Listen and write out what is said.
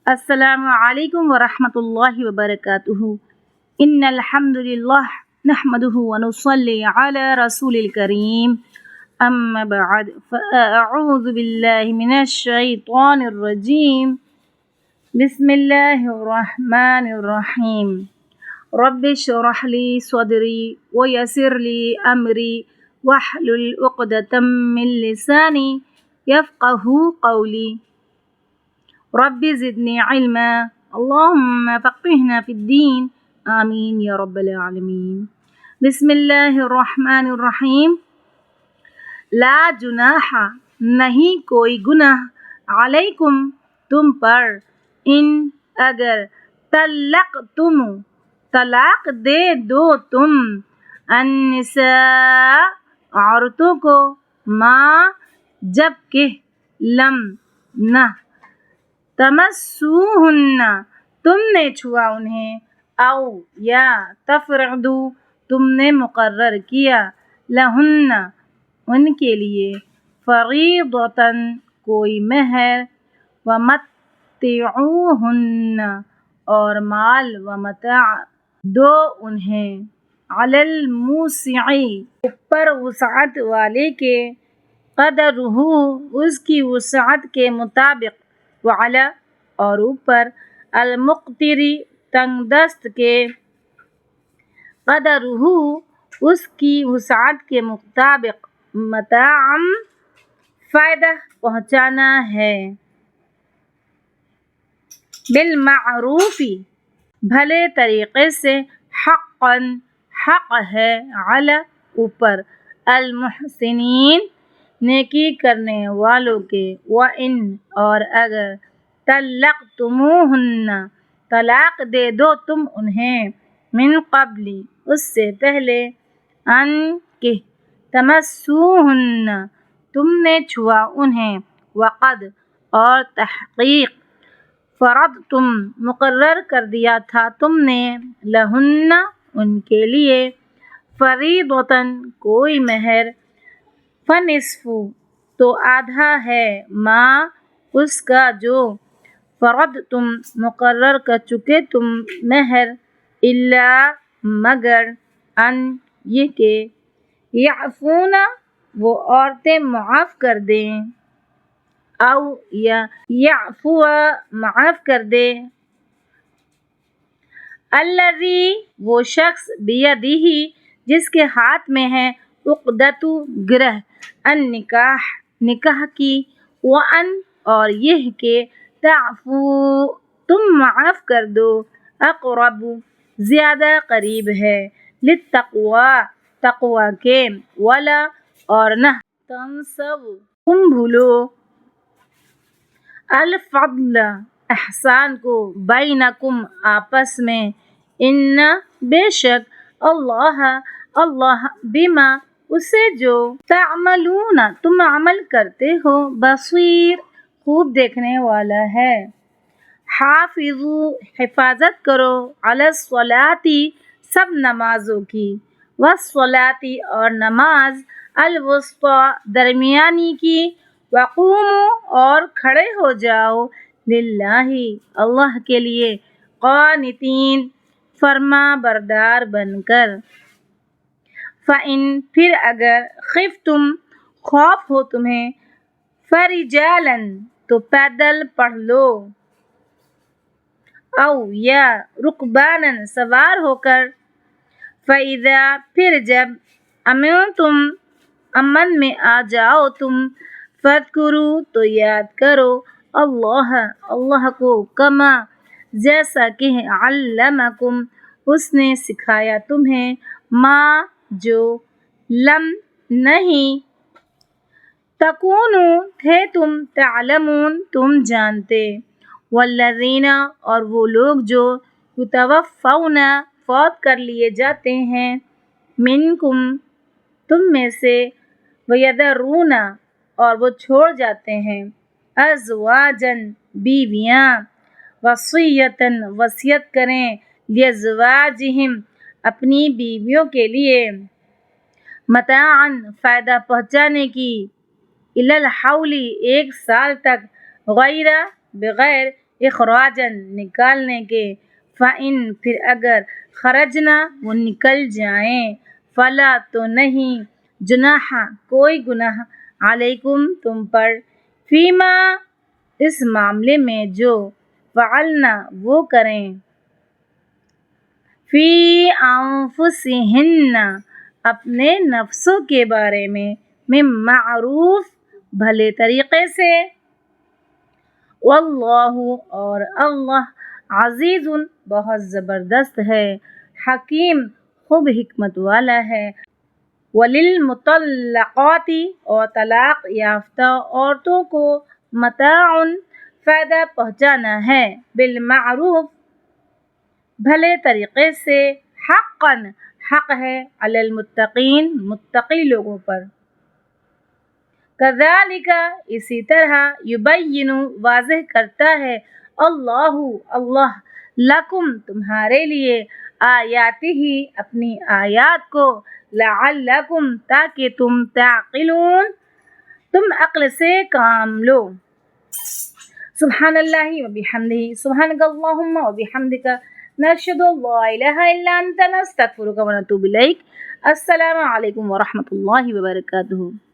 السلام علیکم ورحمۃ اللہ وبرکاتہ۔ ان الحمد للہ نحمده ونصلی علی رسول الکریم، اما بعد فاعوذ باللہ من الشیطان الرجیم، بسم اللہ الرحمن الرحیم۔ رب اشرح لی صدری ویسر لی امری واحلل عقدۃ من لسانی یفقہوا قولی۔ رب زدنی علما اللہم فقہنا فی الدین، آمین یا رب العالمین۔ بسم اللہ الرحمن الرحیم۔ لا جناح نہیں کوئی گناہ، علیکم تم پر، ان اگر طلقتم طلاق دے دو تم، النساء عورتوں کو، ما جب کہ، لم نہ، تمسوہن تم نے چھوا انہیں، او یا تفرضو تم نے مقرر کیا، لہن ان کے لیے، فریضۃً کوئی مہر، ومتعوہن اور مال و متاع دو انہیں، علی الموسع اوپر وسعت والے کے، قدرہ اس کی وسعت کے مطابق، وعلی اور اوپر، المقتر تنگ دست کے، قدرہ اس کی وسعت کے مطابق، متاعا فائدہ پہنچانا ہے، بالمعروف بھلے طریقے سے، حقا حق ہے، علی اوپر، المحسنین نیکی کرنے والوں کے، وَإِنْ اور اگر، طلقتموہن طلاق دے دو تم انہیں، من قبل اس سے پہلے، ان کہ، تمسوہن تم نے چھوا انہیں، وقد اور تحقیق، فرضتم مقرر کر دیا تھا تم نے، لہن ان کے لیے، فریضۃً کوئی مہر، فنصف تو آدھا ہے، ما اس کا جو، فرضتم مقرر کر چکے تم مہر، الا مگر، ان یہ کہ، یعفون وہ عورتیں معاف کر دیں، او یا یعفو معاف کر دے، الذی وہ شخص، بیدہ جس کے ہاتھ میں ہے، عقدۃ گرہ، النکاح نکاح کی، وان اور یہ کہ، تعفو تم معاف کر دو، اقرب زیادہ قریب ہے، للتقوی تقوی کے، ولا اور نہ، تنسوا تم بھولو، الفضل احسان کو، بینکم آپس میں، ان بے شک، اللہ بما اسے جو، تعملون تم عمل کرتے ہو، بصیر خوب دیکھنے والا ہے۔ حافظوا حفاظت کرو، علی الصلاۃ سب نمازوں کی، والصلاۃ اور نماز، الوسطی درمیانی کی، وقوموا اور کھڑے ہو جاؤ، للہ اللہ کے لیے، قانتین فرما بردار بن کر۔ فإن پھر اگر، خفتم خوف ہو تمہیں، فرجالا تو پیدل پڑھ لو، او یا رکبانا سوار ہو کر، فإذا پھر جب، امنتم امن میں آ جاؤ تم، فاذکروا تو یاد کرو، اللہ کو، کما جیسا کہ، علمکم اس نے سکھایا تمہیں، ما جو، لم نہیں، تکونوا تھے تم، تعلمون تم جانتے، والذین اور وہ لوگ جو، یتوفون فوت کر لیے جاتے ہیں، منکم تم میں سے، ویذرون اور وہ چھوڑ جاتے ہیں، ازواجا بیویاں، وصیۃً وصیت کریں، لازواجہم اپنی بیویوں کے لیے، متاعا فائدہ پہنچانے کی، الی الحول ایک سال تک، غیر بغیر اخراجن نکالنے کے، فَإِن پھر اگر خرجنا وہ نکل جائیں، فلا تو نہیں، جناح کوئی گناہ، علیکم تم پر، فیما اس معاملے میں جو، فعلنا وہ کریں، فی انفسہن اپنے نفسوں کے بارے میں، من معروف بھلے طریقے سے، واللہ اور اللہ، عزیز بہت زبردست ہے، حکیم خوب حکمت والا ہے، وللمطلقات اور طلاق یافتہ عورتوں کو، متاع فائدہ پہنچانا ہے، بالمعروف بھلے طریقے سے، حقا حق ہے، علی المتقین متقی لوگوں پر، کذالک اسی طرح، یبین واضح کرتا ہے، اللہ اللہ، لکم تمہارے لیے، آیاتہ اپنی آیات کو، لعلکم تاکہ تم، تعقلون تم عقل سے کام لو۔ سبحان اللہ و بحمدہ، سبحانک اللہم و بحمدک، نشہد ان لا الہ الا انت، نستغفرک و نتوب الیک۔ السلام علیکم و رحمۃ اللہ وبرکاتہ۔